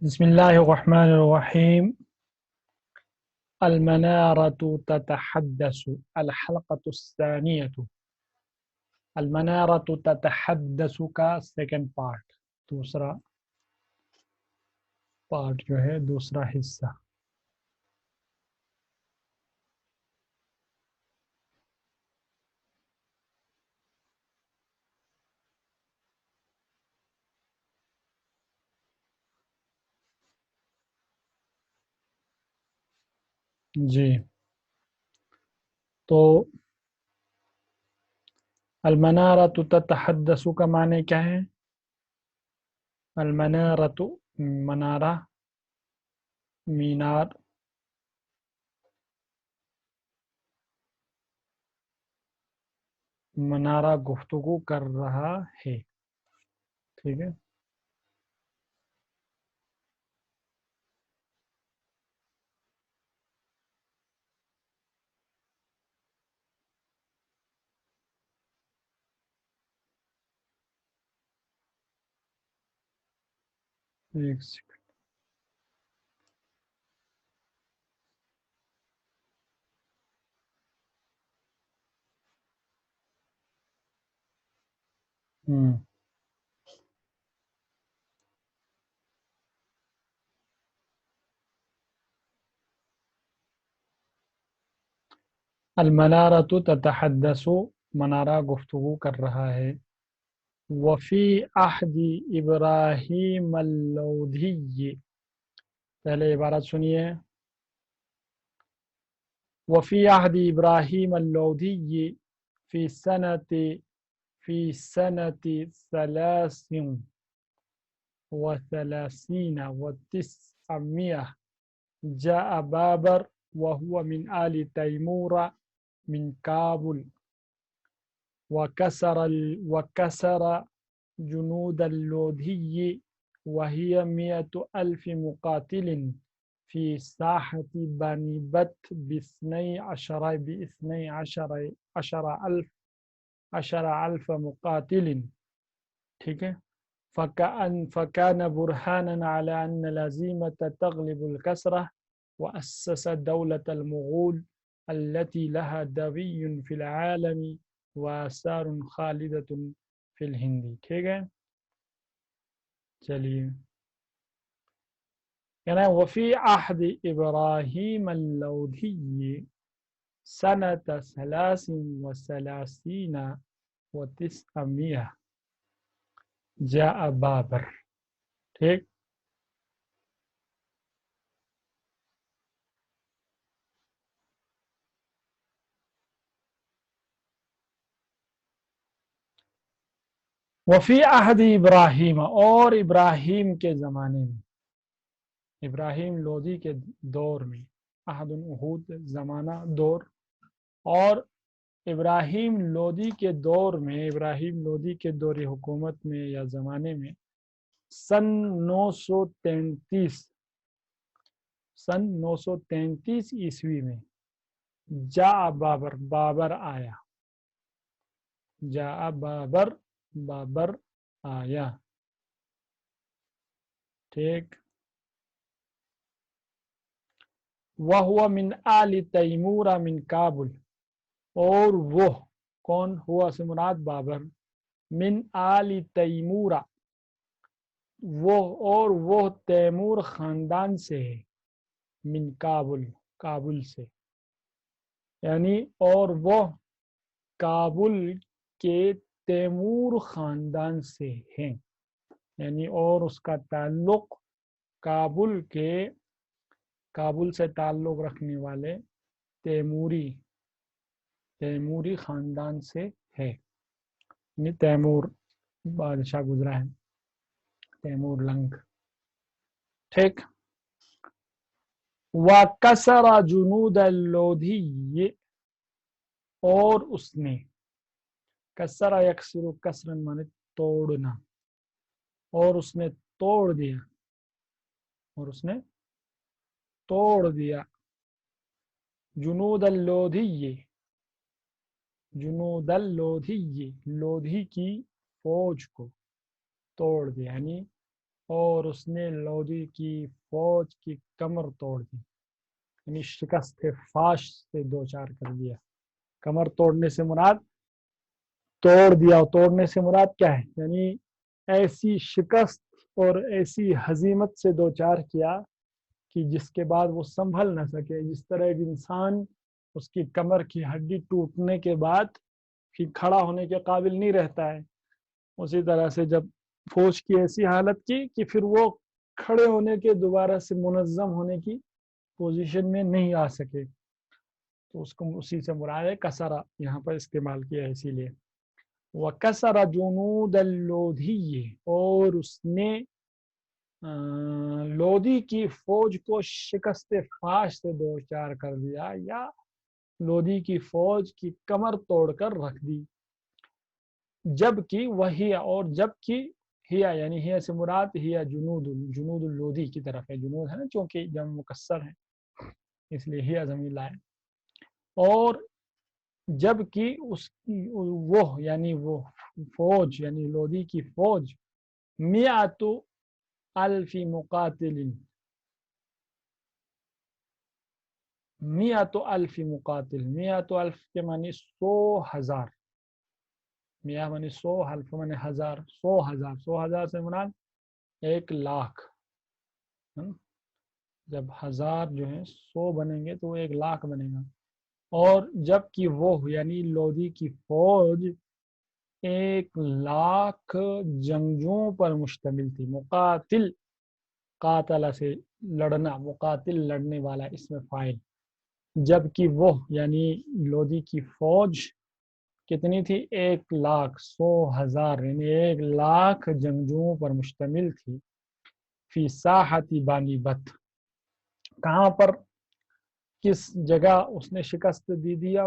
بسم الله الرحمن الرحيم. المنارة تتحدث. الحلقة الثانية. المنارة تتحدث کا سیکنڈ پارٹ، دوسرا پارٹ جو ہے دوسرا حصہ. جی تو المنارة تتحدث کا معنی کیا ہے؟ المنارة منارہ، مینار، منارہ گفتگو کر رہا ہے. ٹھیک ہے. ایک سیکنڈ. المنارة تتحدث، منارہ گفتگو کر رہا ہے. وفی عہد ابراہیم اللودھی، پہلے عبارت سنیے. وفی عہد ابراہیم اللودھی فی سنة ثلاث وثلاثین وتسعمائة جاء بابر وهو من آل تیمور من کابل وكسر جنود اللودھی وهي 100,000 مقاتل في ساحة بني بت باثني عشر ألف مقاتل. ٹھیک ہے. فكان برهانا على أن الهزيمة تغلب الكسرة، وأسس دولة المغول التي لها دوي في العالم وآثار خالدة في الهند. ٹھیک ہے. چلیے کہنا ہے وفی عہد ابراہیم اللودھی سنة 33 و900 جاء بابر. ٹھیک. وفی عہد ابراہیم، اور ابراہیم کے زمانے میں، ابراہیم لودھی کے دور میں، عہد عہود زمانہ دور، اور ابراہیم لودھی کے دور میں، ابراہیم لودھی کے دور حکومت میں یا زمانے میں، سن 933 عیسوی میں جا بابر، بابر آیا. جا بابر، بابر آیا. ٹھیک. وَهُوَ من آل تیمور من کابل، اور وہ کون ہوا سے مراد بابر، من آل تیمور، وہ اور وہ تیمور خاندان سے ہے، من کابل، کابل سے، یعنی اور وہ کابل کے تیمور خاندان سے ہیں، یعنی اور اس کا تعلق کابل سے تعلق رکھنے والے تیموری خاندان سے ہے. یعنی تیمور بادشاہ گزرا ہے، تیمور لنگ. ٹھیک. وَكَسَرَ جُنُودَ اللودھی، اور اس نے، کسر یکسر کسرن مانے توڑنا، اور اس نے توڑ دیا، اور اس نے توڑ دیا جنود اللودھی، جنود اللودھی، لودھی کی فوج کو توڑ دیا، یعنی اور اس نے لودھی کی فوج کی کمر توڑ دی، یعنی شکست فاش سے دو چار کر دیا۔ کمر توڑنے سے مراد توڑ دیا، توڑنے سے مراد کیا ہے؟ یعنی ایسی شکست اور ایسی ہزیمت سے دو چار کیا کہ جس کے بعد وہ سنبھل نہ سکے۔ جس طرح ایک انسان اس کی کمر کی ہڈی ٹوٹنے کے بعد پھر کھڑا ہونے کے قابل نہیں رہتا ہے، اسی طرح سے جب فوج کی ایسی حالت کی کہ پھر وہ کھڑے ہونے کے دوبارہ سے منظم ہونے کی پوزیشن میں نہیں آ سکے، تو اس کو اسی سے مراد ہے کسرہ یہاں پر استعمال کیا ہے اسی لیے۔ وَكَسَرَ جُنُودَ اللُّودِيِّ، اور اس نے لودھی کی فوج کو شکست فاش سے دو چار کر دیا، یا لودھی کی فوج کی کمر توڑ کر رکھ دی۔ جبکہ وہی، اور جبکہ ہیا، یعنی ہیا سے مراد ہیا جنود اللودھی کی طرف ہے، جنود ہے نا چونکہ جمع مکسر ہے اس لیے ہیا ضمیر لائے۔ اور جبکہ اس کی وہ، یعنی وہ فوج، یعنی لودھی کی فوج، مئۃ الف مقاتل، مئۃ الف مقاتل، مئۃ الف کے معنی 100,000، میاں معنی 100، الف معنی ہزار، 100,000، 100,000 سے مراد 1,00,000۔ جب ہزار جو ہے 100 بنیں گے تو وہ 1,00,000 بنے گا۔ اور جبکہ وہ، یعنی لودھی کی فوج 1,00,000 جنگجوؤں پر مشتمل تھی۔ مقاتل، قاتل سے لڑنا، مقاتل لڑنے والا اس میں فاعل۔ جبکہ وہ، یعنی لودھی کی فوج کتنی تھی؟ 1,00,000، 100,000، یعنی 1,00,000 جنگجوؤں پر مشتمل تھی۔ فی ساحت بانی بت، کہاں پر، کس جگہ اس نے شکست دی دیا؟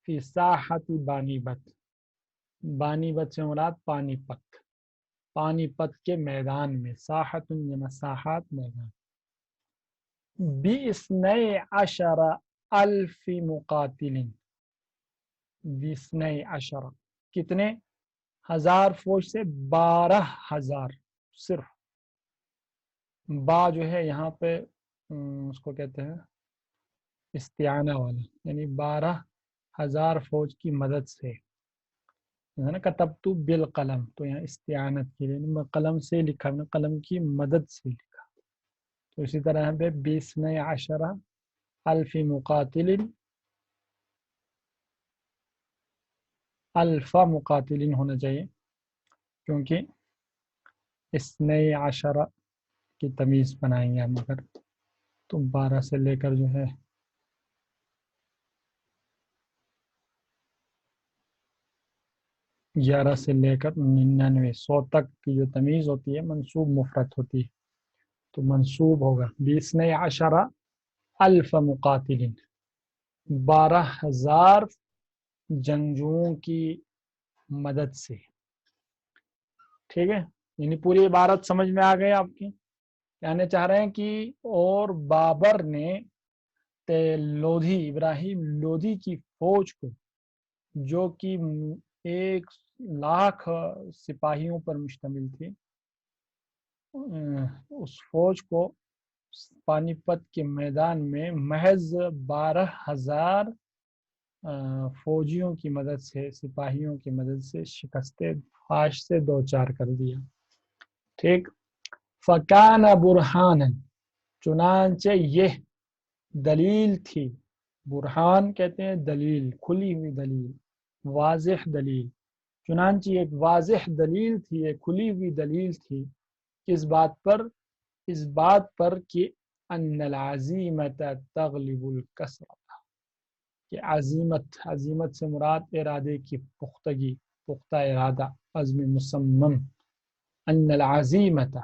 فی ساحت بانی بت، بانی بت سے مراد پانی پت، پانی پت کے میدان میں، ساحت یعنی ساحات میدان۔ ب12 الف مقاتل، 12 کتنے ہزار فوج سے؟ 12,000 صرف۔ با جو ہے یہاں پہ اس کو کہتے ہیں استعانہ والا، یعنی 12,000 فوج کی مدد سے ہے نا، کتبت بالقلم، تو یہاں استعانت کے لیے میں قلم سے لکھا، میں قلم کی مدد سے لکھا۔ تو اسی طرح یہاں پہ 12 الف مقاتل، الفا مقاتلین ہونا چاہیے کیونکہ 12 کی تمیز بنائیں گے ہم، اگر تو 12 سے لے کر جو ہے 11 سے لے کر 99، 100 تک کی جو تمیز ہوتی ہے منصوب مفرد ہوتی ہے، تو منصوب ہوگا 12 الف مقاتلین، 12,000 جنگجوؤں کی مدد سے۔ ٹھیک ہے، یعنی پوری عبارت سمجھ میں آ گئی آپ کی؟ کہنے چاہ رہے ہیں کہ اور بابر نے لودھی، ابراہیم لودھی کی فوج کو، جو کہ 1,00,000 سپاہیوں پر مشتمل تھی، اس فوج کو پانی پت کے میدان میں محض 12,000 فوجیوں کی مدد سے، سپاہیوں کی مدد سے شکست فاش سے دو چار کر دیا۔ ٹھیک، فکان برہان، چنانچہ یہ دلیل تھی، برہان کہتے ہیں دلیل، کھلی ہوئی دلیل، واضح دلیل، چنانچہ ایک واضح دلیل تھی، ایک کھلی ہوئی دلیل تھی، کس بات پر؟ اس بات پر کہ ان العزیمت تغلب الکثرت، کہ عزیمت، عزیمت سے مراد ارادے کی پختگی، پختہ ارادہ، عزم مصمم، ان العزیمت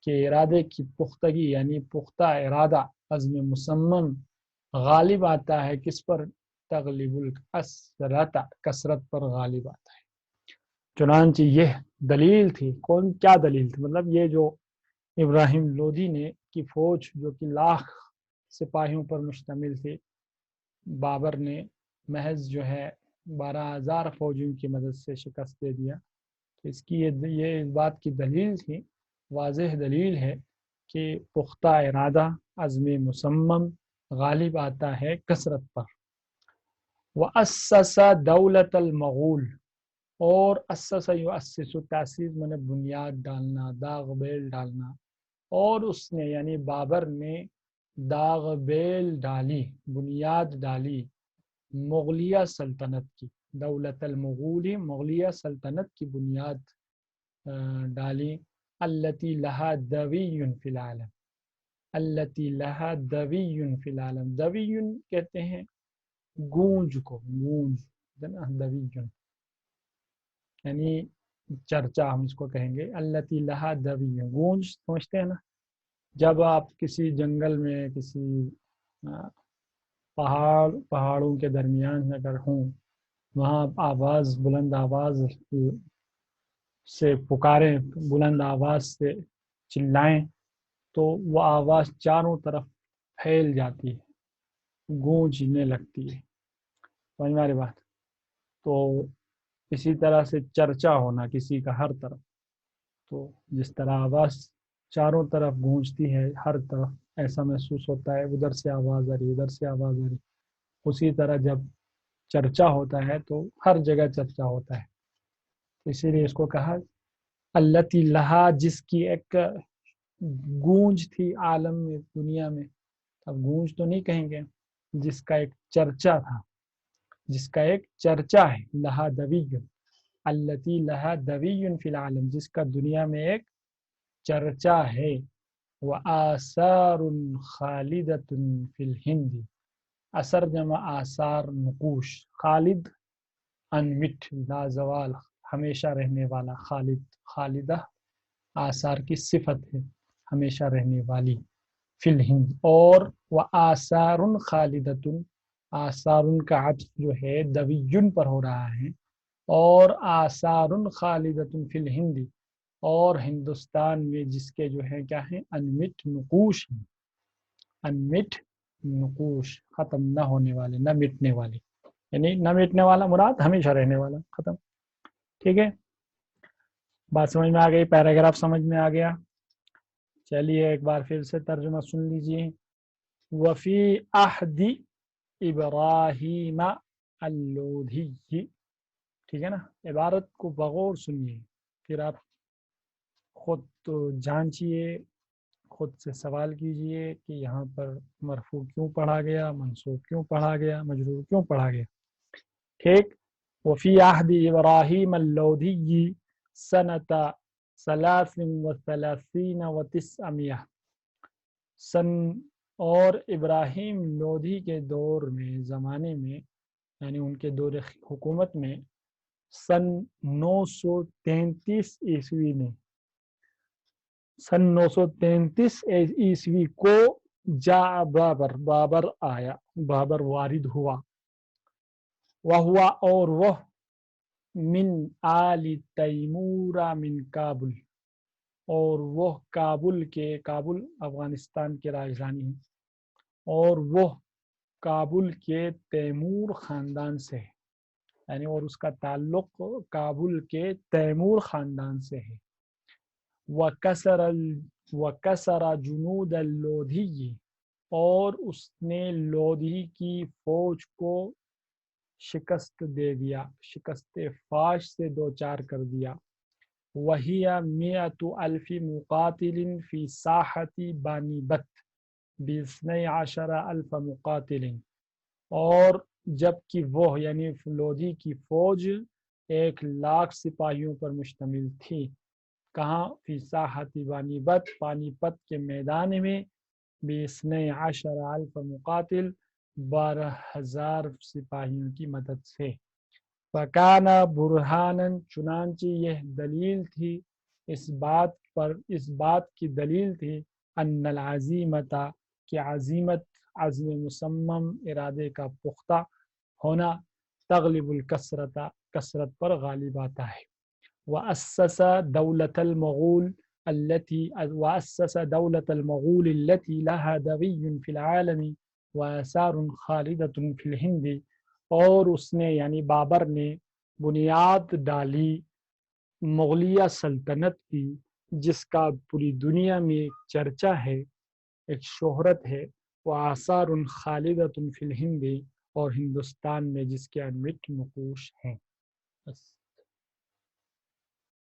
کہ ارادے کی پختگی یعنی پختہ ارادہ، عزم مصمم غالب آتا ہے کس پر؟ تغلب الکثرت، کثرت پر غالب آتا ہے۔ چنانچہ یہ دلیل تھی، کیا دلیل تھی؟ مطلب یہ جو ابراہیم لودھی نے کی فوج جو کہ 1,00,000 سپاہیوں پر مشتمل تھی، بابر نے محض جو ہے 12,000 فوجیوں کی مدد سے شکست دے دیا، تو اس کی یہ اس بات کی دلیل تھی واضح دلیل ہے کہ پختہ ارادہ، عزم مصمم غالب آتا ہے کثرت پر۔ وَأَسَّسَ دولت المغول، اور اسس یؤسس تاسیس میں نے بنیاد ڈالنا، داغ بیل ڈالنا، اور اس نے یعنی بابر نے داغ بیل ڈالی، بنیاد ڈالی مغلیہ سلطنت کی، دولت المغول مغلیہ سلطنت کی بنیاد ڈالی، التی لہا دوی فی العالم، التی لہا دوی فی العالم، دوی کہتے ہیں گونج کو، گونج دوی یعنی چرچا ہم اس کو کہیں گے، التی لہا دوی، گونج سمجھتے ہیں نا، جب آپ کسی جنگل میں کسی پہاڑوں کے درمیان اگر ہوں، وہاں آواز بلند آواز سے پکاریں، بلند آواز سے چلائیں تو وہ آواز چاروں طرف پھیل جاتی ہے، گونجنے لگتی ہے، سمجھ میں آ رہی بات؟ تو اسی طرح سے چرچا ہونا کسی کا ہر طرف، تو جس طرح آواز چاروں طرف گونجتی ہے، ہر طرف ایسا محسوس ہوتا ہے ادھر سے آواز آ رہی، ادھر سے آواز آ رہی، اسی طرح جب چرچا ہوتا ہے تو ہر جگہ چرچا ہوتا ہے، اسی لیے اس کو کہا التی لہا، جس کی ایک گونج تھی عالم میں، دنیا میں، اب گونج تو نہیں کہیں گے، جس کا ایک چرچا تھا، جس کا ایک چرچا ہے، لہا دوی، التی لہا دوی فی العالم، جس کا دنیا میں ایک چرچا ہے، وآثار خالدۃ فی الہند، اثر جمع آثار، نقوش، خالد انمٹ، لازوال، ہمیشہ رہنے والا، خالد، خالدہ آثار کی صفت ہے، ہمیشہ رہنے والی، فی الہند، اور وآثار خالدۃ، آثار کا عطف جو ہے دوی پر ہو رہا ہے، اور آثار خالدۃ فی الہند، اور ہندوستان میں جس کے جو ہے کیا ہیں، انمٹ نقوش ہیں، انمٹ نقوش، ختم نہ ہونے والے، نہ مٹنے والے، یعنی نہ مٹنے والا مراد ہمیشہ رہنے والا، ختم، ٹھیک ہے؟ بات سمجھ میں آ گئی، پیراگراف سمجھ میں آ گیا؟ چلیے ایک بار پھر سے ترجمہ سن لیجیے۔ وفی عہد ابراہیم اللودھی، ٹھیک ہے نا، عبارت کو بغور سنیے، پھر آپ خود تو جانچیے، خود سے سوال کیجئے کہ یہاں پر مرفوع کیوں پڑھا گیا، منصوب کیوں پڑھا گیا، مجرور کیوں پڑھا گیا، ٹھیک؟ وفی عہد ابراہیم اللودھی سنۃ 33 و900، سن، اور ابراہیم لودھی کے دور میں، زمانے میں، یعنی ان کے دور حکومت میں، سن 933 عیسوی میں، سن 933 عیسوی کو جا بابر، بابر آیا، بابر وارد ہوا، وہوا، اور وہ، من آل تیمورہ من کابل، اور وہ کابل کے، کابل افغانستان کے راجدھانی ہے، اور وہ کابل کے تیمور خاندان سے ہے، یعنی اور اس کا تعلق کابل کے تیمور خاندان سے ہے، وَكَسَرَ جُنُودَ اللودھی، اور اس نے لودھی کی فوج کو شکست دے دیا، شکست فاش سے دوچار کر دیا، وَهِيَ 100,000 مقاتل فی ساحت بانی بت ب12,000 مقاتل، اور جبکہ وہ یعنی لودھی کی فوج 1,00,000 سپاہیوں پر مشتمل تھی، کہاں؟ فی ساحت پانی پت، پانی پت کے میدان میں، ب12,000 مقاتل، 12,000 سپاہیوں کی مدد سے، فکان برہانن، چنانچہ یہ دلیل تھی، اس بات کی دلیل تھی، ان العزیمت، کہ عزیمت، عزم مصمم، ارادے کا پختہ ہونا، تغلب الکثرت، کثرت پر غالب آتا ہے، وأسس دولة المغول التي لها دوي في العالم وآثار خالدة في الهند، اور اس نے یعنی بابر نے بنیاد ڈالی مغلیہ سلطنت کی، جس کا پوری دنیا میں ایک چرچا ہے، ایک شہرت ہے، وہ آثار خالدۃ فی الہند، اور ہندوستان میں جس کے انمٹ نقوش ہیں. بس.